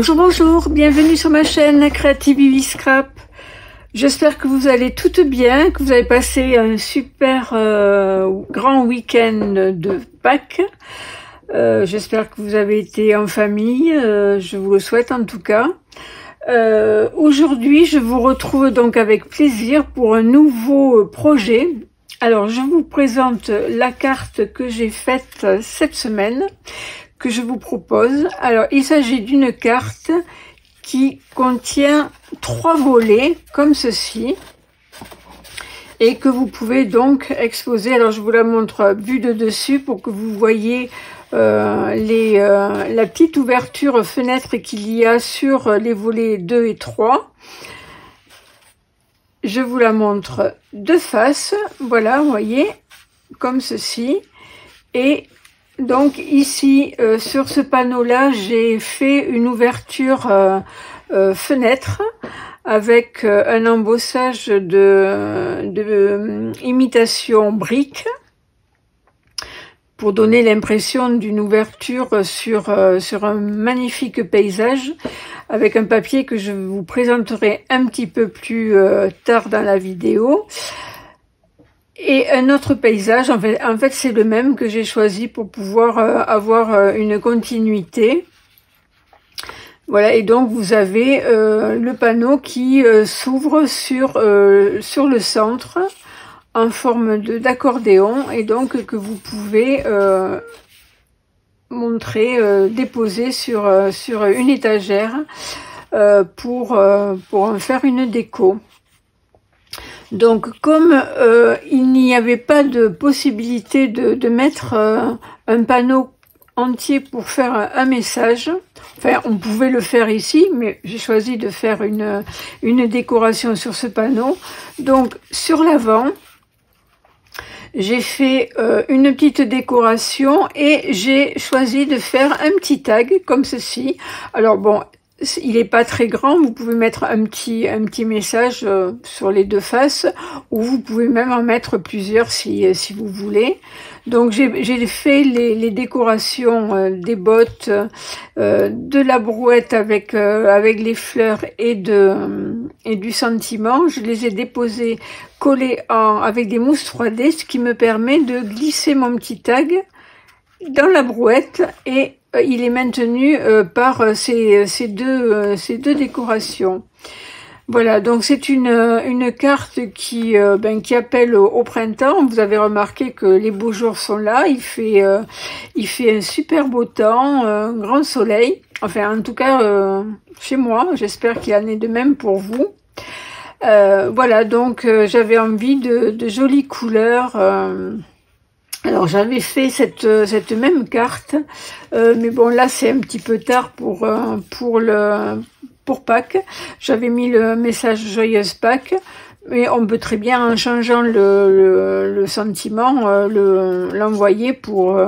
Bonjour, bonjour, bienvenue sur ma chaîne Creative Ivy Scrap. J'espère que vous allez toutes bien, que vous avez passé un super grand week-end de Pâques. J'espère que vous avez été en famille, je vous le souhaite en tout cas. Aujourd'hui, je vous retrouve donc avec plaisir pour un nouveau projet. Alors, je vous présente la carte que j'ai faite cette semaine, que je vous propose. Alors, il s'agit d'une carte qui contient 3 volets, comme ceci, et que vous pouvez donc exposer. Alors, je vous la montre vue de dessus pour que vous voyez la petite ouverture fenêtre qu'il y a sur les volets 2 et 3. Je vous la montre de face, voilà, vous voyez, comme ceci. Et donc ici, sur ce panneau-là, j'ai fait une ouverture fenêtre avec un embossage de imitation brique pour donner l'impression d'une ouverture sur un magnifique paysage, avec un papier que je vous présenterai un petit peu plus tard dans la vidéo. Et un autre paysage, en fait c'est le même que j'ai choisi pour pouvoir avoir une continuité. Voilà, et donc vous avez le panneau qui s'ouvre sur le centre en forme d'accordéon, et donc que vous pouvez montrer, déposer sur une étagère pour en faire une déco. Donc comme il n'y avait pas de possibilité de mettre un panneau entier pour faire un message, enfin on pouvait le faire ici, mais j'ai choisi de faire une décoration sur ce panneau. Donc sur l'avant, j'ai fait une petite décoration et j'ai choisi de faire un petit tag comme ceci. Alors bon, il n'est pas très grand, vous pouvez mettre un petit message sur les deux faces, ou vous pouvez même en mettre plusieurs si vous voulez. Donc j'ai fait les décorations des bottes, de la brouette avec les fleurs et du sentiment. Je les ai déposées collées avec des mousses 3D, ce qui me permet de glisser mon petit tag dans la brouette, et il est maintenu par ces deux décorations. Voilà, donc c'est une carte qui appelle au printemps. Vous avez remarqué que les beaux jours sont là. Il fait un super beau temps, un grand soleil. Enfin, en tout cas, chez moi. J'espère qu'il en est de même pour vous. Voilà, donc j'avais envie de jolies couleurs. Alors j'avais fait cette même carte, mais bon là c'est un petit peu tard pour Pâques. J'avais mis le message Joyeuse Pâques, mais on peut très bien, en changeant le sentiment, l'envoyer pour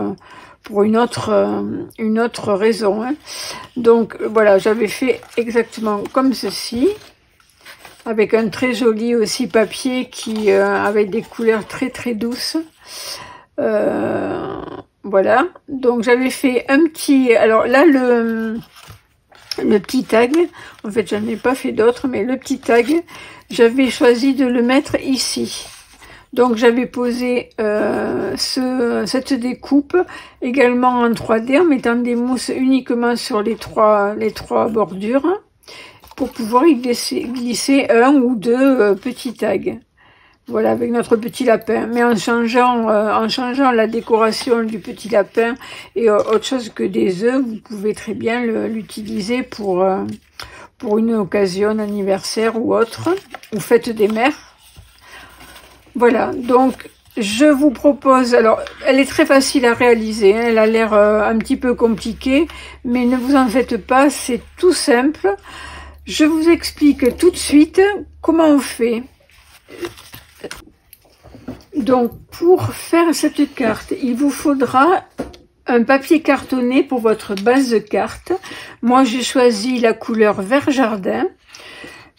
une autre raison, hein. Donc voilà, j'avais fait exactement comme ceci, avec un très joli aussi papier qui avec des couleurs très très douces. Voilà, donc j'avais fait un petit, alors là le petit tag, en fait j'en ai pas fait d'autres, mais le petit tag, j'avais choisi de le mettre ici. Donc j'avais posé cette découpe également en 3D, en mettant des mousses uniquement sur les trois bordures, pour pouvoir y glisser un ou deux petits tags. Voilà, avec notre petit lapin, mais en changeant la décoration du petit lapin et autre chose que des œufs, vous pouvez très bien l'utiliser pour une occasion, un anniversaire ou autre, ou fête des mères. Voilà, donc je vous propose, alors elle est très facile à réaliser, hein, elle a l'air un petit peu compliquée, mais ne vous en faites pas, c'est tout simple. Je vous explique tout de suite comment on fait. Donc, pour faire cette carte, il vous faudra un papier cartonné pour votre base de carte. Moi, j'ai choisi la couleur vert jardin.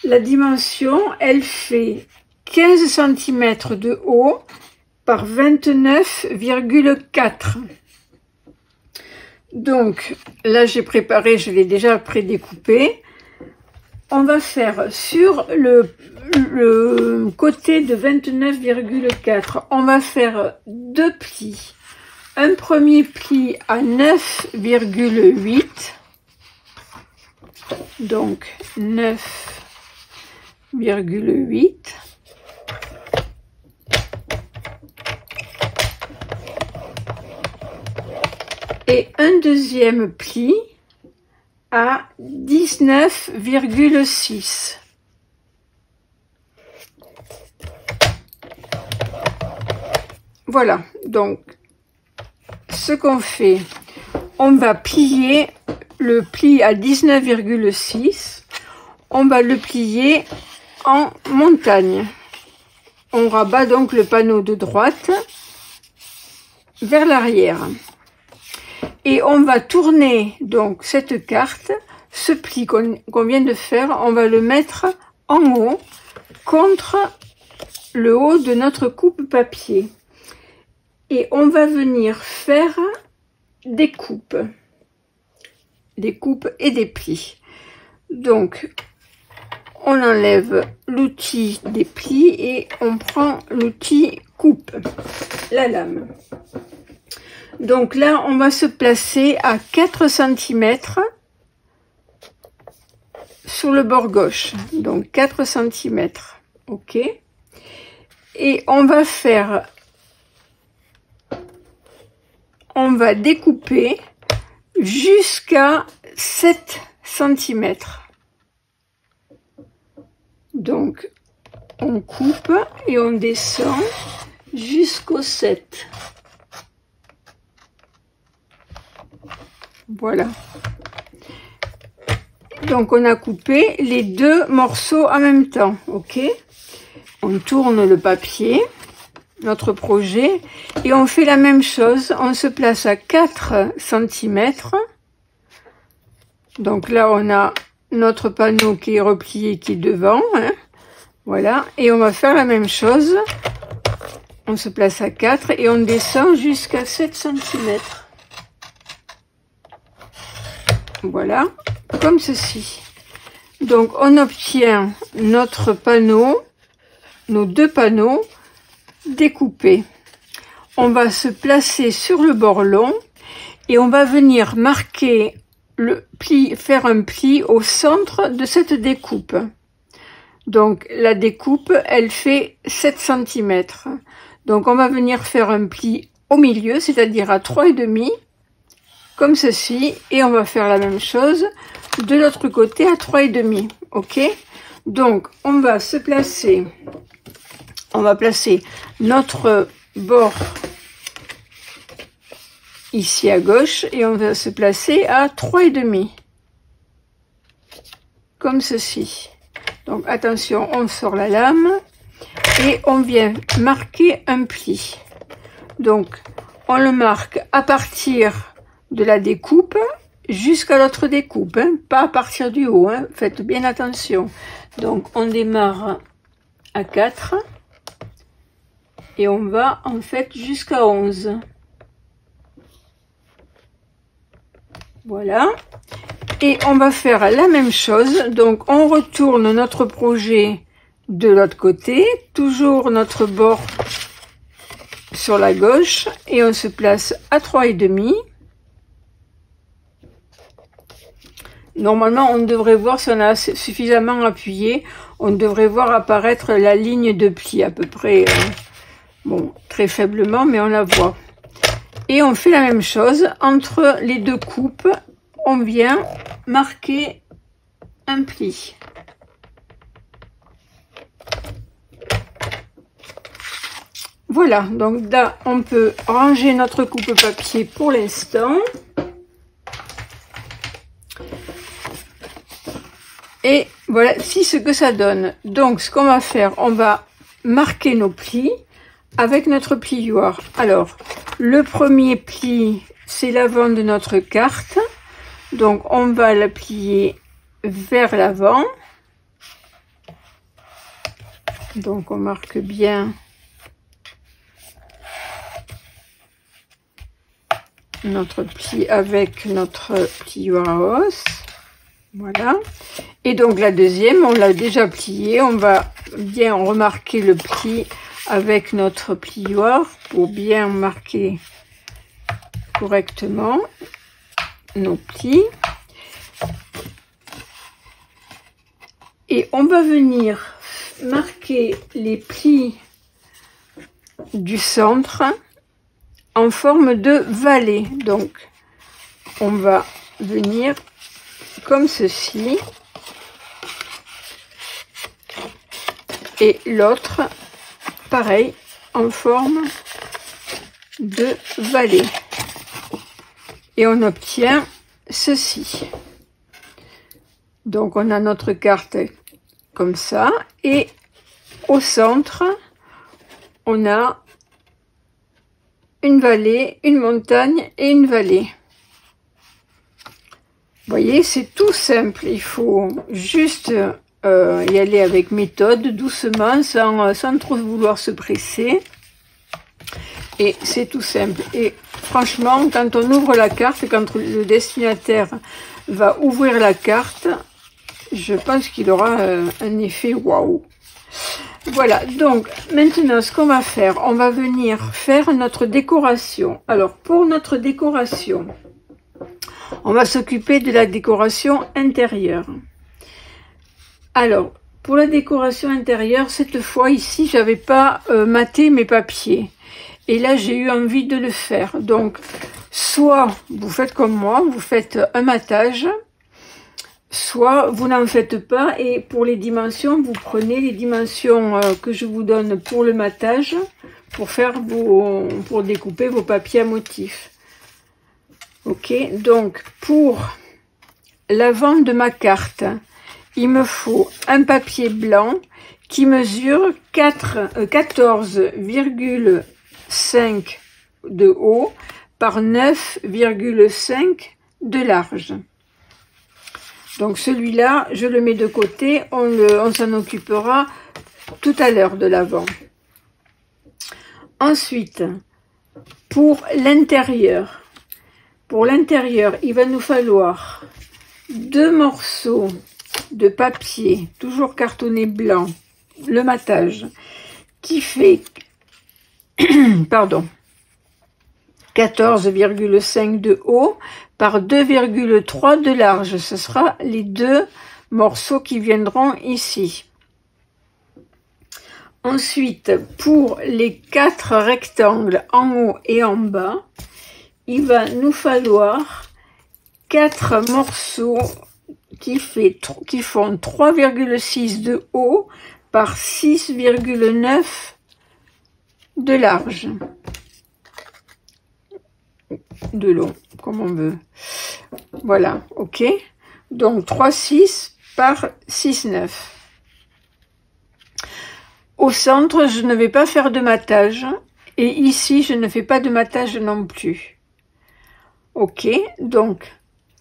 La dimension, elle fait 15 cm de haut par 29,4. Donc là j'ai préparé, je l'ai déjà prédécoupé. On va faire sur le côté de 29,4, on va faire 2 plis. Un premier pli à 9,8, donc 9,8. Et un deuxième pli à 19,6. Voilà, donc ce qu'on fait, on va plier le pli à 19,6, on va le plier en montagne. On rabat donc le panneau de droite vers l'arrière. Et on va tourner donc cette carte, ce pli qu'on vient de faire, on va le mettre en haut contre le haut de notre coupe papier. Et on va venir faire des coupes et des plis. Donc on enlève l'outil des plis et on prend l'outil coupe, la lame. Donc là, on va se placer à 4 cm sur le bord gauche. Donc 4 cm. OK. Et on va découper jusqu'à 7 cm. Donc, on coupe et on descend jusqu'au 7. Voilà. Donc on a coupé les deux morceaux en même temps, ok? On tourne le papier, notre projet, et on fait la même chose. On se place à 4 cm. Donc là on a notre panneau qui est replié, qui est devant, hein? Voilà. Et on va faire la même chose. On se place à 4 et on descend jusqu'à 7 cm. Voilà, comme ceci. Donc on obtient notre panneau, nos deux panneaux découpés. On va se placer sur le bord long et on va venir marquer le pli, faire un pli au centre de cette découpe. Donc la découpe, elle fait 7 cm. Donc on va venir faire un pli au milieu, c'est-à-dire à 3,5, comme ceci, et on va faire la même chose de l'autre côté à 3,5. Ok? Donc on va se placer, on va placer notre bord ici à gauche et on va se placer à 3,5, comme ceci. Donc attention, on sort la lame et on vient marquer un pli. Donc on le marque à partir de la découpe jusqu'à l'autre découpe, hein, pas à partir du haut, hein, faites bien attention. Donc on démarre à 4 et on va en fait jusqu'à 11. Voilà. Et on va faire la même chose. Donc on retourne notre projet de l'autre côté, toujours notre bord sur la gauche, et on se place à 3,5. Normalement, on devrait voir, si on a suffisamment appuyé, on devrait voir apparaître la ligne de pli à peu près, bon, très faiblement, mais on la voit. Et on fait la même chose, entre les deux coupes, on vient marquer un pli. Voilà, donc là, on peut ranger notre coupe papier pour l'instant. Et voilà, si ce que ça donne. Donc, ce qu'on va faire, on va marquer nos plis avec notre plioir. Alors, le premier pli, c'est l'avant de notre carte. Donc, on va la plier vers l'avant. Donc, on marque bien notre pli avec notre pliure à os. Voilà. Et donc la deuxième, on l'a déjà plié. On va bien remarquer le pli avec notre plioir pour bien marquer correctement nos plis. Et on va venir marquer les plis du centre en forme de vallée. Donc on va venir comme ceci et l'autre pareil en forme de vallée et on obtient ceci. Donc on a notre carte comme ça et au centre on a une vallée, une montagne et une vallée. Vous voyez, c'est tout simple. Il faut juste y aller avec méthode, doucement, sans trop vouloir se presser. Et c'est tout simple. Et franchement, quand on ouvre la carte, quand le destinataire va ouvrir la carte, je pense qu'il aura un effet waouh. Voilà, donc maintenant ce qu'on va faire, on va venir faire notre décoration. Alors pour notre décoration, on va s'occuper de la décoration intérieure. Alors, pour la décoration intérieure, cette fois ici, j'avais pas maté mes papiers. Et là, j'ai eu envie de le faire. Donc, soit vous faites comme moi, vous faites un matage, soit vous n'en faites pas. Et pour les dimensions, vous prenez les dimensions que je vous donne pour le matage, pour découper vos papiers à motifs. Ok, donc pour l'avant de ma carte, il me faut un papier blanc qui mesure 14,5 de haut par 9,5 de large. Donc celui-là, je le mets de côté, on s'en occupera tout à l'heure de l'avant. Ensuite, pour l'intérieur. Pour l'intérieur, il va nous falloir 2 morceaux de papier, toujours cartonné blanc, le matage, qui fait, pardon, 14,5 de haut par 2,3 de large. Ce sera les 2 morceaux qui viendront ici. Ensuite, pour les 4 rectangles en haut et en bas, il va nous falloir 4 morceaux qui font 3,6 de haut par 6,9 de large. De long, comme on veut. Voilà, ok. Donc 3,6 par 6,9. Au centre, je ne vais pas faire de matage. Et ici, je ne fais pas de matage non plus. Ok, donc,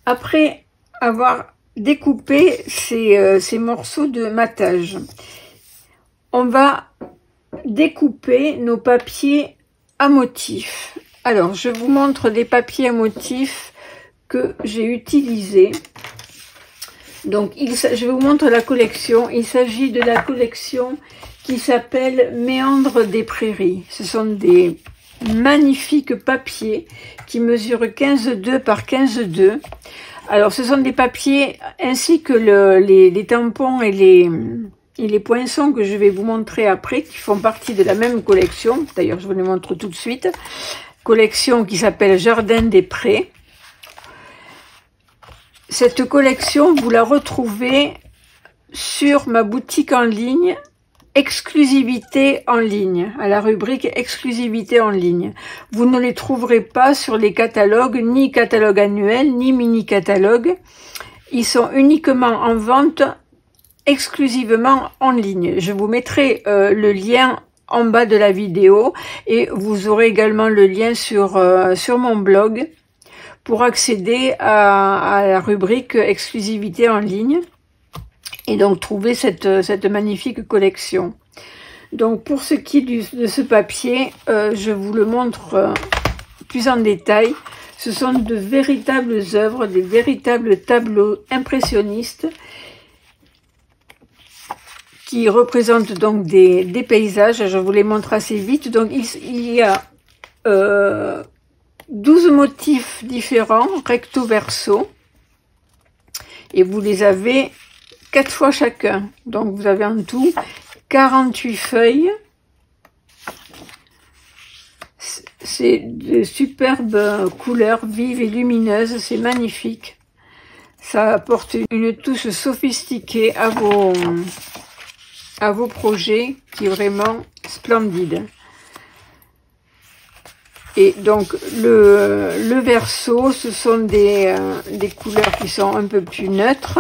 après avoir découpé ces morceaux de matage, on va découper nos papiers à motifs. Alors, je vous montre des papiers à motifs que j'ai utilisés. Donc, je vous montre la collection. Il s'agit de la collection qui s'appelle Méandres des Prairies. Ce sont des magnifiques papiers qui mesurent 15,2 par 15,2. Alors, ce sont des papiers ainsi que les tampons et les poinçons que je vais vous montrer après, qui font partie de la même collection. D'ailleurs, je vous les montre tout de suite. Collection qui s'appelle Jardin des Prés. Cette collection, vous la retrouvez sur ma boutique en ligne, exclusivité en ligne, à la rubrique exclusivité en ligne. Vous ne les trouverez pas sur les catalogues, ni catalogue annuel, ni mini catalogue. Ils sont uniquement en vente exclusivement en ligne. Je vous mettrai le lien en bas de la vidéo et vous aurez également le lien sur mon blog pour accéder à la rubrique exclusivité en ligne et donc trouver cette magnifique collection. Donc pour ce qui est de ce papier, je vous le montre plus en détail. Ce sont de véritables œuvres, des véritables tableaux impressionnistes qui représentent donc des paysages. Je vous les montre assez vite. Donc il y a 12 motifs différents, recto verso, et vous les avez 4 fois chacun. Donc vous avez en tout 48 feuilles. C'est de superbes couleurs vives et lumineuses, c'est magnifique. Ça apporte une touche sophistiquée à vos projets, qui est vraiment splendide. Et donc le verso, ce sont des couleurs qui sont un peu plus neutres.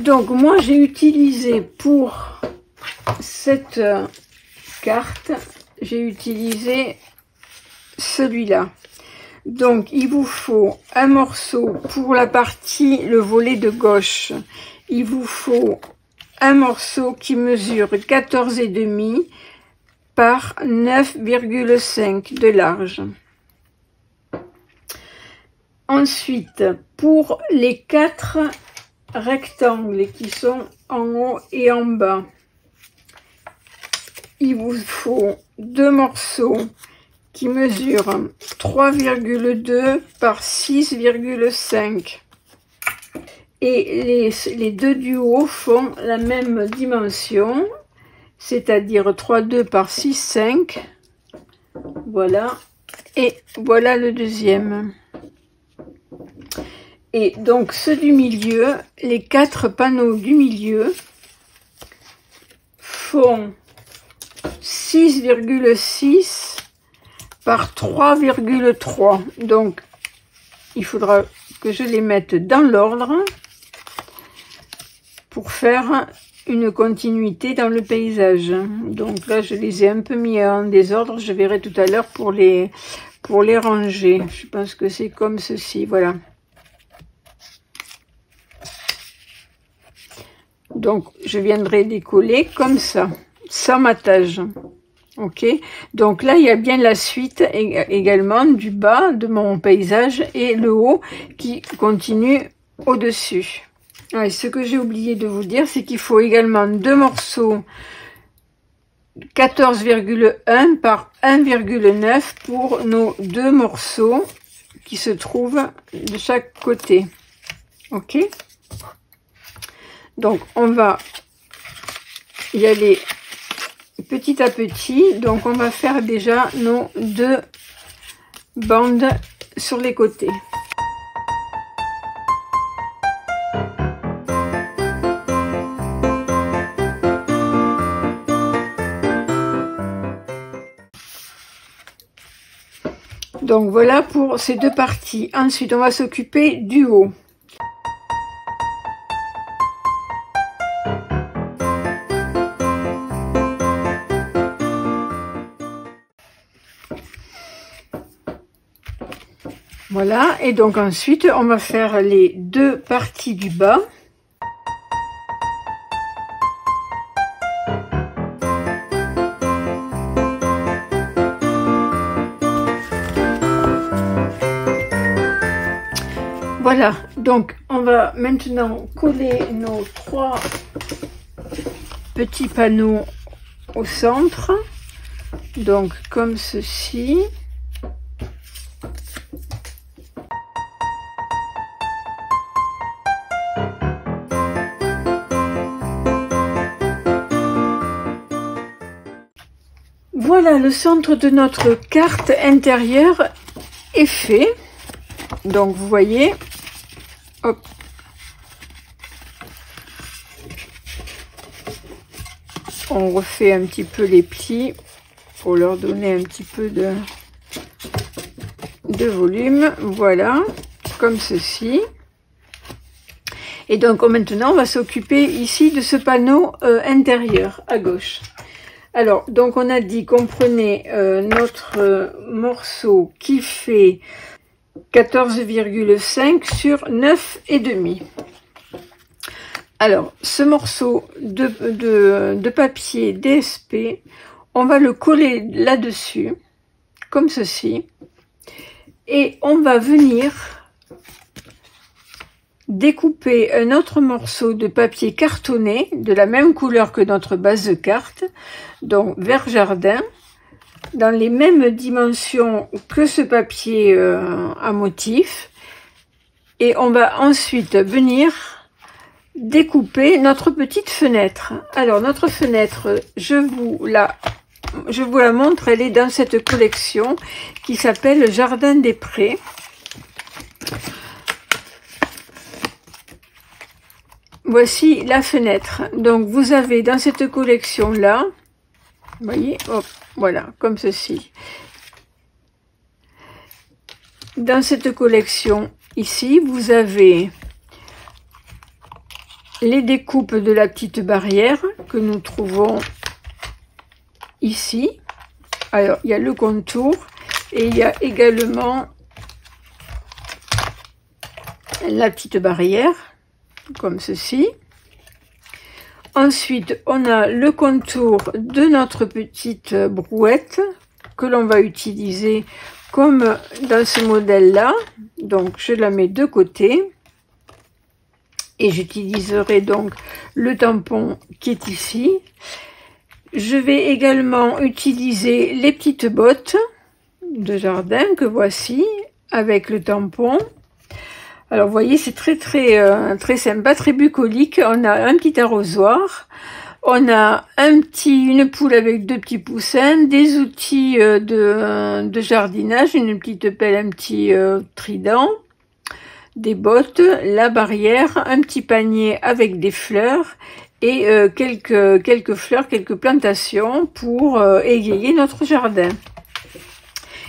Donc moi j'ai utilisé pour cette carte, j'ai utilisé celui-là. Donc il vous faut un morceau pour la partie, le volet de gauche. Il vous faut un morceau qui mesure 14,5 par 9,5 de large. Ensuite, pour les 4 rectangles qui sont en haut et en bas, il vous faut 2 morceaux qui mesurent 3,2 par 6,5 et les deux du haut font la même dimension, c'est-à-dire 3,2 par 6,5. Voilà, et voilà le deuxième. Et donc ceux du milieu, les 4 panneaux du milieu font 6,6 par 3,3. Donc il faudra que je les mette dans l'ordre pour faire une continuité dans le paysage. Donc là je les ai un peu mis en désordre, je verrai tout à l'heure pour les ranger. Je pense que c'est comme ceci, voilà. Donc je viendrai les coller comme ça, sans matage. Ok, donc là il y a bien la suite également du bas de mon paysage et le haut qui continue au-dessus. Et ce que j'ai oublié de vous dire, c'est qu'il faut également 2 morceaux 14,1 par 1,9 pour nos 2 morceaux qui se trouvent de chaque côté. Ok, donc on va y aller petit à petit. Donc on va faire déjà nos 2 bandes sur les côtés. Donc voilà pour ces 2 parties. Ensuite on va s'occuper du haut. Voilà, et donc ensuite on va faire les 2 parties du bas. Voilà, donc on va maintenant coller nos 3 petits panneaux au centre, donc comme ceci. Voilà, le centre de notre carte intérieure est fait. Donc vous voyez, hop, on refait un petit peu les plis pour leur donner un petit peu de volume. Voilà, comme ceci. Et donc maintenant on va s'occuper ici de ce panneau intérieur à gauche. Alors, donc on a dit qu'on prenait notre morceau qui fait 14,5 sur 9,5. Alors, ce morceau de papier DSP, on va le coller là-dessus, comme ceci, et on va venir découper un autre morceau de papier cartonné, de la même couleur que notre base de carte, donc vert jardin, dans les mêmes dimensions que ce papier à motif, et on va ensuite venir découper notre petite fenêtre. Alors notre fenêtre, je vous la montre, elle est dans cette collection qui s'appelle Jardin des Prés. Voici la fenêtre. Donc vous avez dans cette collection là, vous voyez, hop, voilà, comme ceci. Dans cette collection ici, vous avez les découpes de la petite barrière que nous trouvons ici. Alors, il y a le contour et il y a également la petite barrière, comme ceci. Ensuite, on a le contour de notre petite brouette que l'on va utiliser comme dans ce modèle-là. Donc, je la mets de côté. Et j'utiliserai donc le tampon qui est ici. Je vais également utiliser les petites bottes de jardin que voici avec le tampon. Alors vous voyez, c'est très sympa, très bucolique. On a un petit arrosoir, on a une poule avec 2 petits poussins, des outils de jardinage, une petite pelle, un petit trident, des bottes, la barrière, un petit panier avec des fleurs et quelques fleurs, quelques plantations pour égayer notre jardin.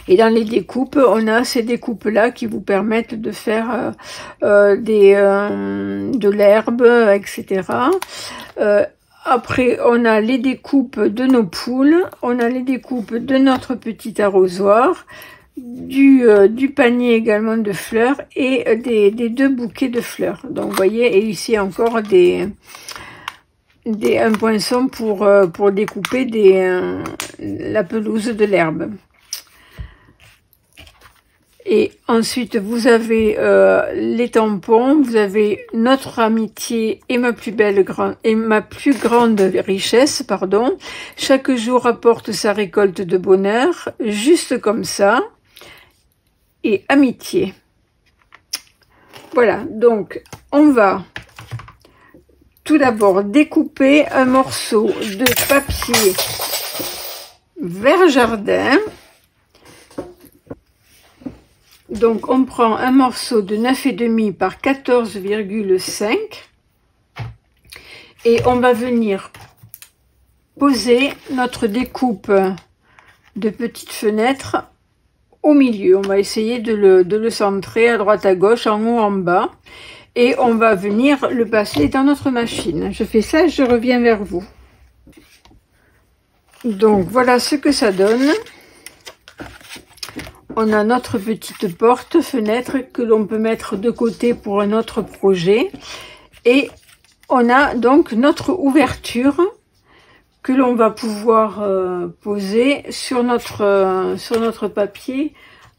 Et dans les découpes, on a ces découpes-là qui vous permettent de faire de l'herbe, etc. Après, on a les découpes de nos poules, on a les découpes de notre petit arrosoir, du panier également de fleurs et des 2 bouquets de fleurs. Donc vous voyez, et ici encore un poinçon pour découper la pelouse de l'herbe. Et ensuite vous avez les tampons, vous avez notre amitié et ma plus grande richesse, pardon. Chaque jour apporte sa récolte de bonheur, juste comme ça. Et amitié. Voilà, donc on va tout d'abord découper un morceau de papier vert jardin. Donc on prend un morceau de 9,5 par 14,5 et on va venir poser notre découpe de petite fenêtre au milieu. On va essayer de le centrer à droite à gauche, en haut en bas, et on va venir le passer dans notre machine. Je fais ça et je reviens vers vous. Donc voilà ce que ça donne. On a notre petite porte fenêtre que l'on peut mettre de côté pour un autre projet, et on a donc notre ouverture que l'on va pouvoir poser sur notre papier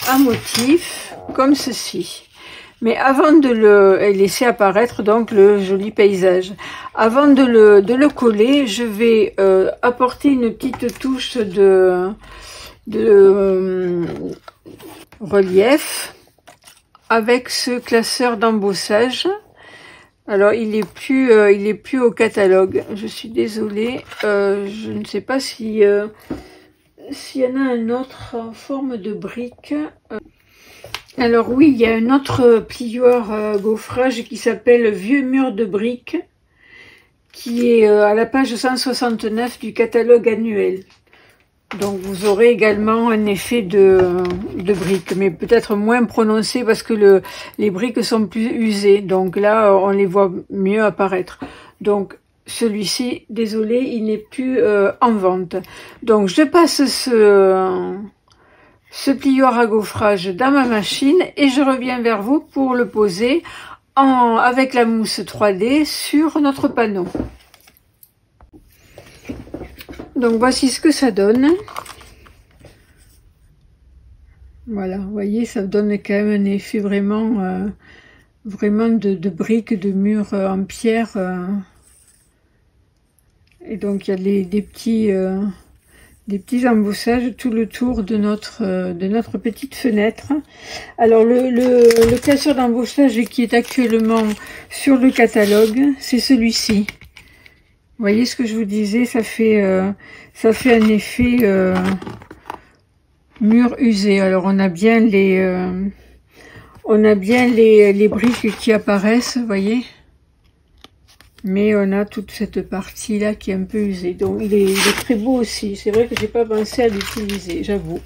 à motif comme ceci. Mais avant de le laisser apparaître donc le joli paysage, avant de le coller, je vais apporter une petite touche de relief avec ce classeur d'embossage. Alors il est plus au catalogue, je suis désolée, je ne sais pas s'il y en a un autre en forme de brique. Alors oui, il y a un autre plioir gaufrage qui s'appelle Vieux mur de briques, qui est à la page 169 du catalogue annuel. Donc vous aurez également un effet de briques, mais peut-être moins prononcé parce que les briques sont plus usées. Donc là, on les voit mieux apparaître. Donc celui-ci, désolé, il n'est plus en vente. Donc je passe ce plioir à gaufrage dans ma machine et je reviens vers vous pour le poser avec la mousse 3D sur notre panneau. Donc voici ce que ça donne. Voilà, vous voyez, ça donne quand même un effet vraiment, vraiment de briques, de murs en pierre. Et donc il y a des petits embossages tout le tour de notre petite fenêtre. Alors le classeur d'embossage qui est actuellement sur le catalogue, c'est celui-ci. Vous voyez ce que je vous disais, ça fait un effet mur usé. Alors on a bien les briques qui apparaissent, vous voyez. Mais on a toute cette partie là qui est un peu usée. Donc il est très beau aussi. C'est vrai que j'ai pas pensé à l'utiliser, j'avoue.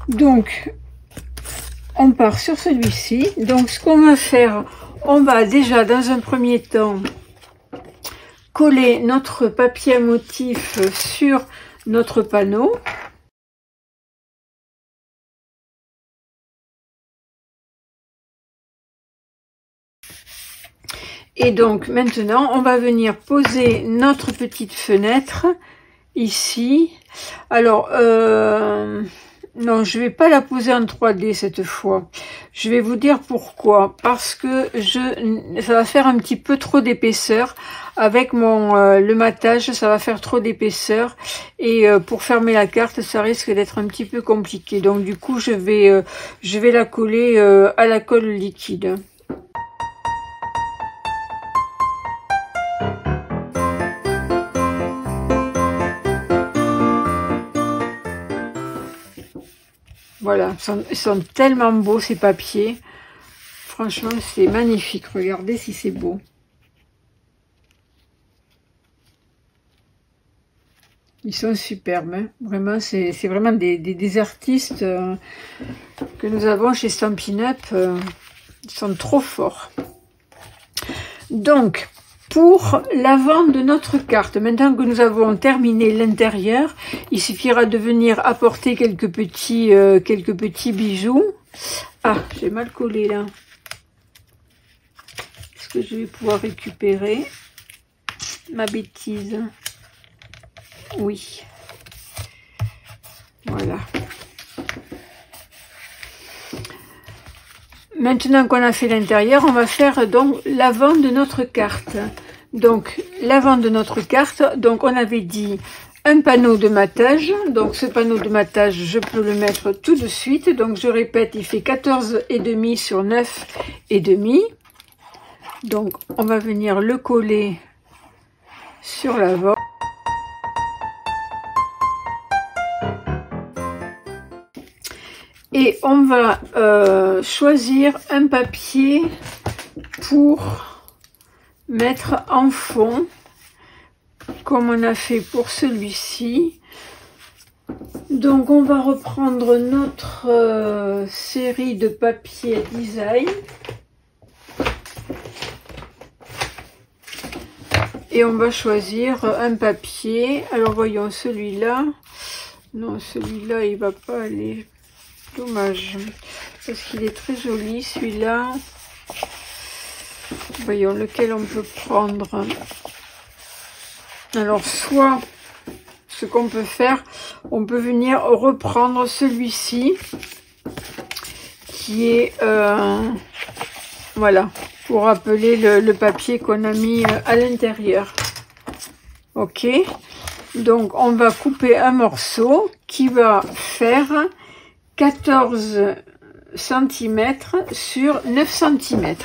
Donc on part sur celui-ci. Donc ce qu'on va faire, on va déjà dans un premier temps coller notre papier à motif sur notre panneau. Et donc maintenant, on va venir poser notre petite fenêtre ici. Alors, non, je vais pas la poser en 3D cette fois. Je vais vous dire pourquoi. Parce que ça va faire un petit peu trop d'épaisseur. Avec le matage, ça va faire trop d'épaisseur. Et pour fermer la carte, ça risque d'être un petit peu compliqué. Donc du coup, je vais la coller à la colle liquide. Voilà, ils sont tellement beaux ces papiers. Franchement, c'est magnifique. Regardez si c'est beau. Ils sont superbes. Hein. Vraiment, c'est vraiment des artistes que nous avons chez Stampin' Up. Ils sont trop forts. Donc, pour l'avant de notre carte, maintenant que nous avons terminé l'intérieur, il suffira de venir apporter quelques petits bijoux. Ah, j'ai mal collé là. Est-ce que je vais pouvoir récupérer ma bêtise? Oui. Voilà. Maintenant qu'on a fait l'intérieur, on va faire donc l'avant de notre carte. Donc l'avant de notre carte, donc on avait dit un panneau de matage. Donc ce panneau de matage, je peux le mettre tout de suite. Donc je répète, il fait 14,5 sur 9,5. Donc on va venir le coller sur l'avant. Et on va choisir un papier pour mettre en fond, comme on a fait pour celui-ci. Donc on va reprendre notre série de papier design. Et on va choisir un papier. Alors voyons celui-là. Non, celui-là il va pas aller. Dommage, parce qu'il est très joli celui-là. Voyons lequel on peut prendre. Alors soit ce qu'on peut faire, on peut venir reprendre celui-ci qui est voilà, pour rappeler le papier qu'on a mis à l'intérieur. Ok, donc on va couper un morceau qui va faire 14 cm sur 9 cm.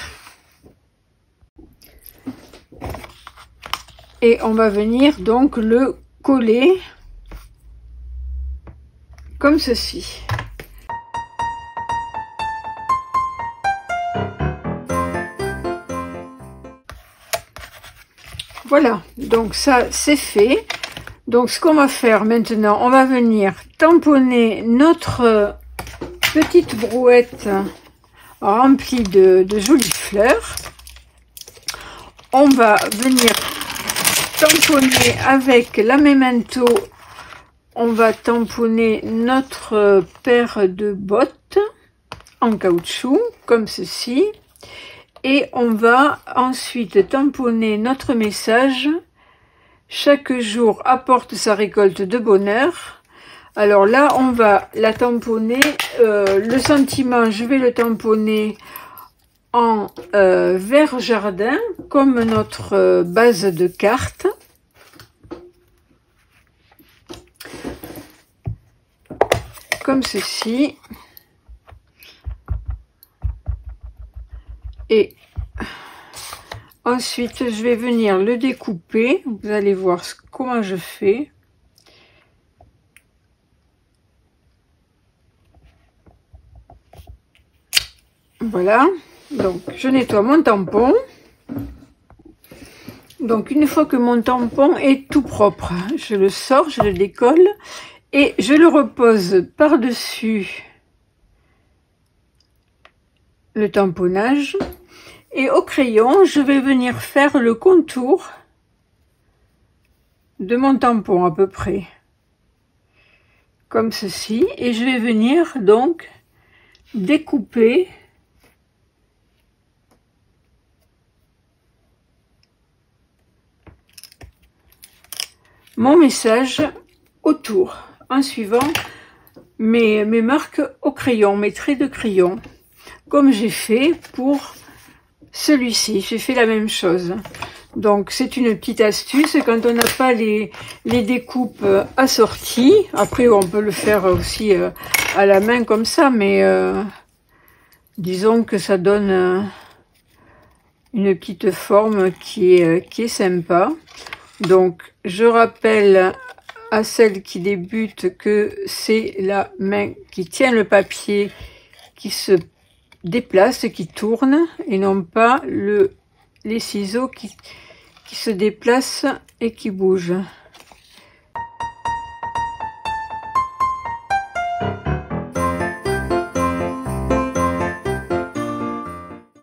Et on va venir donc le coller comme ceci. Voilà, donc ça c'est fait. Donc ce qu'on va faire maintenant, on va venir tamponner notre petite brouette remplie de jolies fleurs. On va venir tamponner avec la Memento, on va tamponner notre paire de bottes en caoutchouc, comme ceci. Et on va ensuite tamponner notre message. Chaque jour apporte sa récolte de bonheur. Alors là, on va la tamponner. Le sentiment, je vais le tamponner en vert jardin, comme notre base de carte. Comme ceci. Et ensuite, je vais venir le découper. Vous allez voir comment je fais. Voilà. Donc, je nettoie mon tampon. Donc, une fois que mon tampon est tout propre, je le sors, je le décolle et je le repose par-dessus le tamponnage. Et au crayon, je vais venir faire le contour de mon tampon à peu près. Comme ceci. Et je vais venir donc découper mon message autour en suivant mes marques au crayon, mes traits de crayon. Comme j'ai fait pour celui-ci, j'ai fait la même chose. Donc c'est une petite astuce quand on n'a pas les découpes assorties. Après on peut le faire aussi à la main comme ça, mais disons que ça donne une petite forme qui est sympa. Donc je rappelle à celles qui débutent que c'est la main qui tient le papier qui se déplace, qui tourne, et non pas les ciseaux qui se déplacent et qui bougent.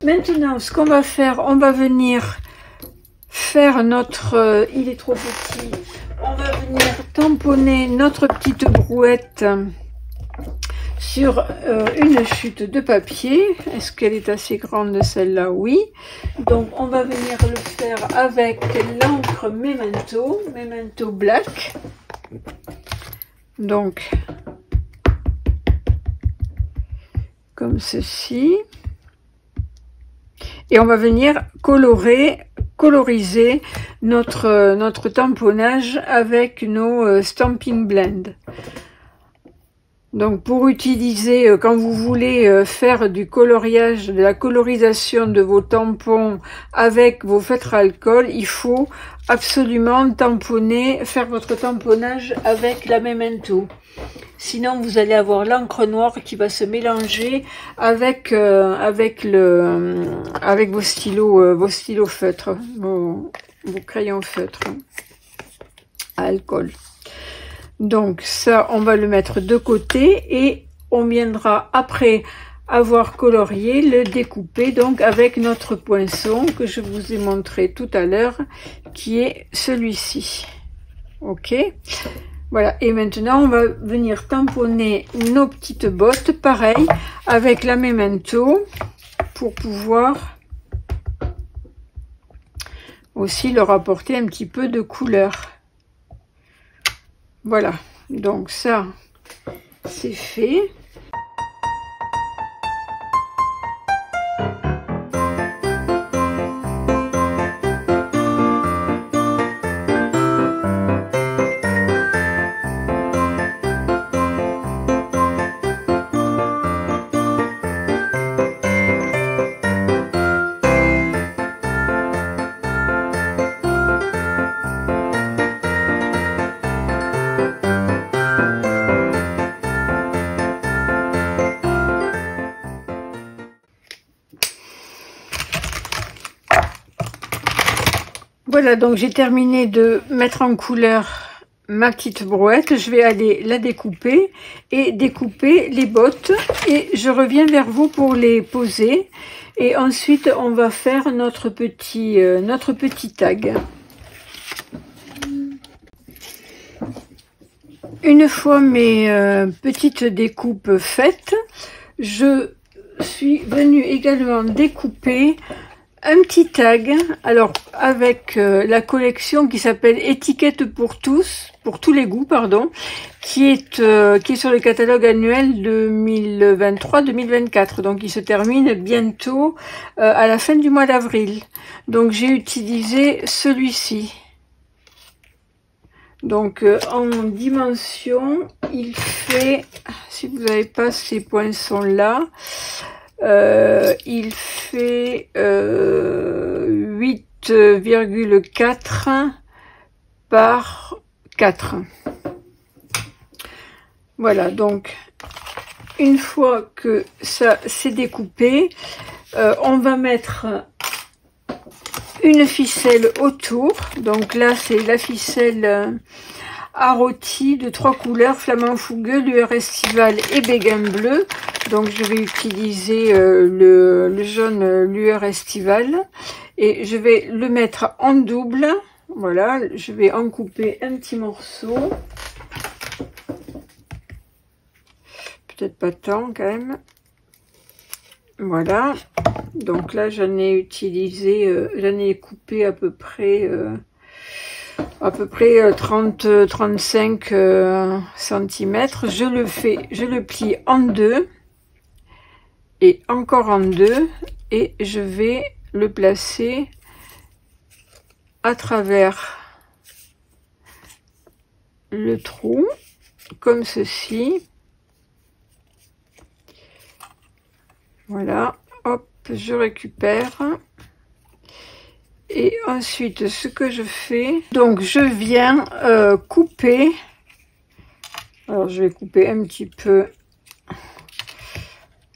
Maintenant, ce qu'on va faire, on va venir faire notre... il est trop petit. On va venir tamponner notre petite brouette sur une chute de papier. Est-ce qu'elle est assez grande celle-là? Oui. Donc on va venir le faire avec l'encre Memento Black. Donc comme ceci. Et on va venir coloriser notre tamponnage avec nos Stampin' Blend. Donc pour utiliser, quand vous voulez faire du coloriage, de la colorisation de vos tampons avec vos feutres à alcool, il faut absolument faire votre tamponnage avec la Memento. Sinon vous allez avoir l'encre noire qui va se mélanger avec vos stylos feutres, vos crayons feutres à alcool. Donc ça, on va le mettre de côté et on viendra, après avoir colorié, le découper donc avec notre poinçon que je vous ai montré tout à l'heure, qui est celui-ci. Ok, voilà. Et maintenant, on va venir tamponner nos petites bottes, pareil, avec la Memento, pour pouvoir aussi leur apporter un petit peu de couleur. Voilà, donc ça, c'est fait. Voilà, donc j'ai terminé de mettre en couleur ma petite brouette. Je vais aller la découper et découper les bottes et je reviens vers vous pour les poser. Et ensuite, on va faire notre petit tag. Une fois mes petites découpes faites, je suis venue également découper un petit tag, alors avec la collection qui s'appelle Étiquette pour tous les goûts, pardon, qui est sur le catalogue annuel 2023-2024, donc il se termine bientôt à la fin du mois d'avril. Donc j'ai utilisé celui-ci. Donc en dimension, il fait, si vous n'avez pas ces poinçons là, il fait 8,4 par 4. Voilà, donc une fois que ça s'est découpé, on va mettre une ficelle autour. Donc là, c'est la ficelle à rôti de 3 couleurs, flamand fougueux, lueur estivale et béguin bleu. Donc je vais utiliser le jaune lueur estivale et je vais le mettre en double. Voilà, je vais en couper un petit morceau. Peut-être pas tant quand même. Voilà, donc là j'en ai utilisé, j'en ai coupé à peu près 30-35 cm. Je le plie en deux et encore en deux et je vais le placer à travers le trou comme ceci. Voilà, hop, je récupère. Et ensuite, ce que je fais, donc je viens couper. Alors, je vais couper un petit peu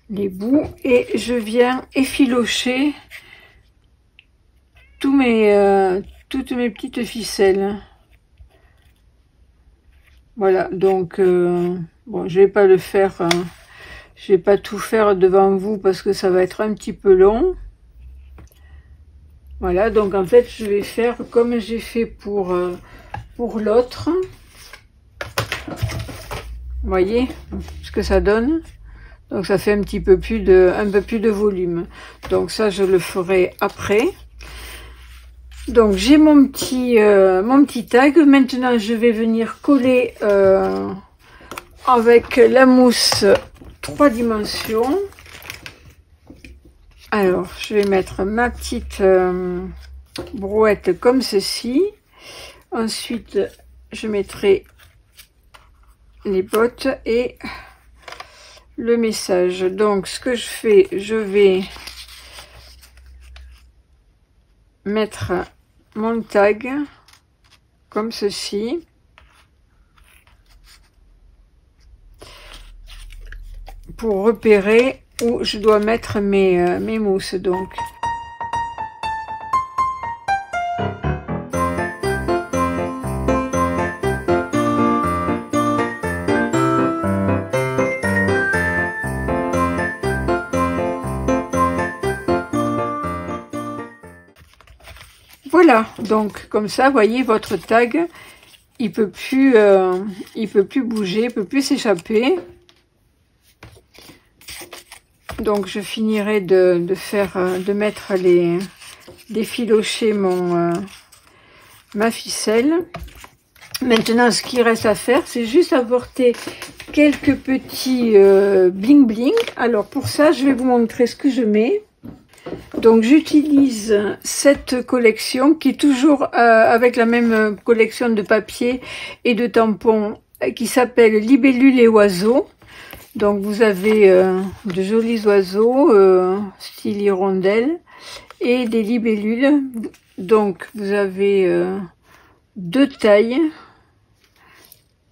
les bouts et je viens effilocher toutes mes petites ficelles. Voilà, donc bon, je vais pas le faire. Je vais pas tout faire devant vous parce que ça va être un petit peu long. Voilà, donc en fait, je vais faire comme j'ai fait pour l'autre. Vous voyez ce que ça donne? Donc ça fait un peu plus de volume. Donc ça, je le ferai après. Donc j'ai mon petit tag. Maintenant, je vais venir coller avec la mousse 3 dimensions. Alors, je vais mettre ma petite brouette comme ceci. Ensuite, je mettrai les bottes et le message. Donc, ce que je fais, je vais mettre mon tag comme ceci. Pour repérer où je dois mettre mes mousses. Donc voilà, donc comme ça, voyez, votre tag, il peut plus bouger, il peut plus s'échapper. Donc je finirai d'effilocher ma ficelle. Maintenant, ce qui reste à faire, c'est juste apporter quelques petits bling bling. Alors pour ça, je vais vous montrer ce que je mets. Donc j'utilise cette collection qui est toujours avec la même collection de papier et de tampons qui s'appelle Libellules et oiseaux. Donc vous avez de jolis oiseaux, style hirondelle, et des libellules. Donc vous avez 2 tailles,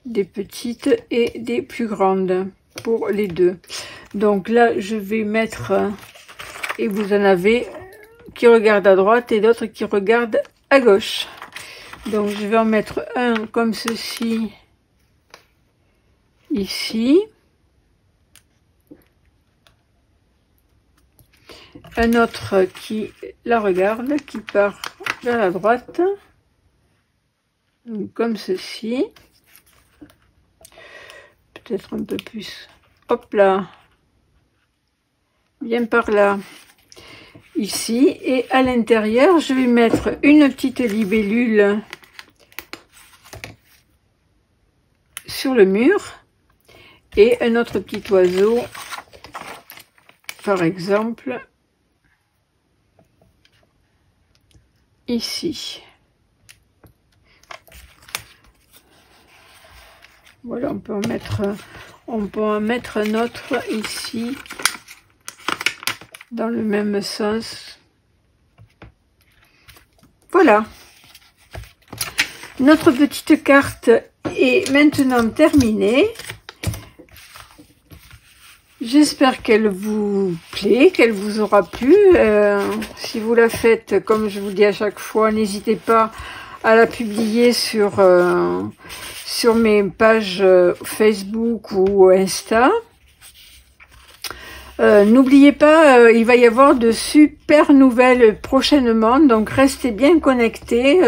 des petites et des plus grandes pour les deux. Donc là je vais mettre, et vous en avez qui regardent à droite et d'autres qui regardent à gauche. Donc je vais en mettre un comme ceci ici. Un autre qui la regarde, qui part vers la droite, donc comme ceci, peut-être un peu plus, hop là, bien par là. ici, et à l'intérieur je vais mettre une petite libellule sur le mur et un autre petit oiseau, par exemple ici. Voilà, on peut en mettre un autre ici dans le même sens. Voilà, notre petite carte est maintenant terminée. J'espère qu'elle vous plaît, qu'elle vous aura plu. Si vous la faites, comme je vous dis à chaque fois, n'hésitez pas à la publier sur mes pages Facebook ou Insta. N'oubliez pas, il va y avoir de super nouvelles prochainement, donc restez bien connectés.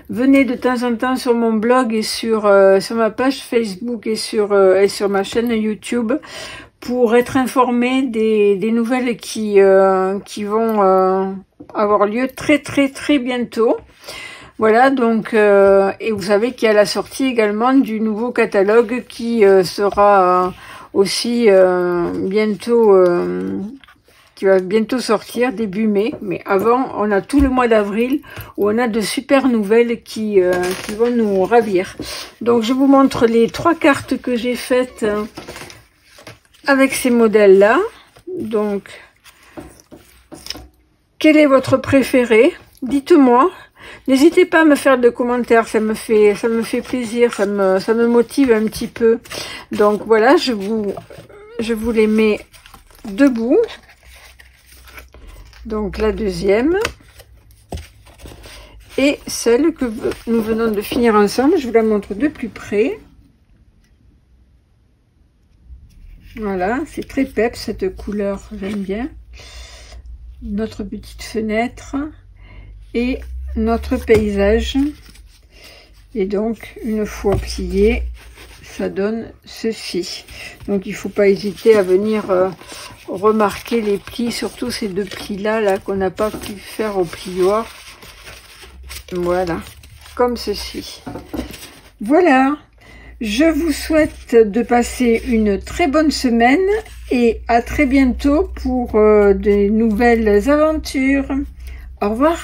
Venez de temps en temps sur mon blog et sur ma page Facebook et sur ma chaîne YouTube pour être informé des nouvelles qui vont avoir lieu très bientôt. Voilà, donc et vous savez qu'il y a la sortie également du nouveau catalogue qui sera aussi bientôt, qui va bientôt sortir début mai. Mais avant, on a tout le mois d'avril où on a de super nouvelles qui vont nous ravir. Donc je vous montre les 3 cartes que j'ai faites avec ces modèles là. Donc quel est votre préféré? Dites-moi. N'hésitez pas à me faire de commentaires, ça me fait plaisir, ça me motive un petit peu. Donc voilà, je vous les mets debout. Donc la deuxième et celle que nous venons de finir ensemble, je vous la montre de plus près. Voilà, c'est très peps cette couleur, j'aime bien. Notre petite fenêtre et notre paysage, et donc une fois plié ça donne ceci. Donc il faut pas hésiter à venir remarquer les plis, surtout ces 2 plis là qu'on n'a pas pu faire au plioir. Voilà, comme ceci. Voilà, je vous souhaite de passer une très bonne semaine et à très bientôt pour de nouvelles aventures. Au revoir.